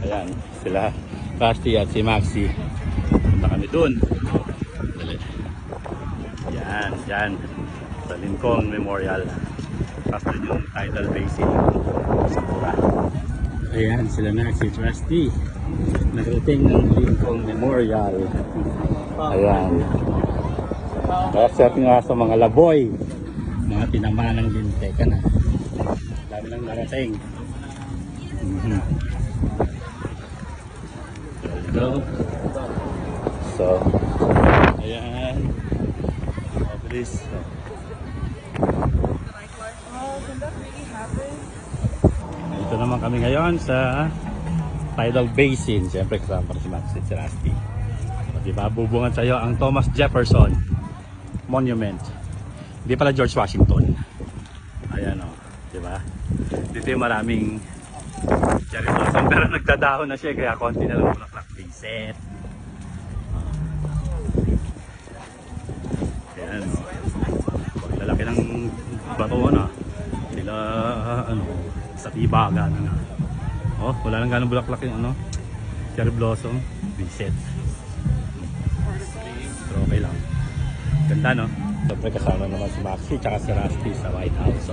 Ayan, sila Rusty at si Maxi. Punta kami dun. Dali. Yan, dyan. Sa Lincoln Memorial. Tapos dun yung tidal basin ng Sakura. Ayan, sila Maxi at Rusty. Nagdating ng Lincoln Memorial. Ayan. Kasi nga sa mga laboy. Mga tinamanang linte ka na. Dami lang narating. So, ayan. Please. Dito naman kami ngayon sa tidal basin. Siyempre kasama pa si Max at si Rusty. Diba, bubungan sa'yo ang Thomas Jefferson Monument. Hindi pala George Washington. Ayan o, diba? Dito yung maraming cherry blossom, pero nagdadahon na siya, kaya konti na lang bulaklak. Vincent. Ayan o. Lalaki ng bato na. Sila, sa tibaga na nga. Oh, wala lang ganong bulaklak yung cherry blossom. Vincent. Pero okay lang. Ganda, no? Siyempre kasama naman si Maxi tsaka si Rusty sa White House.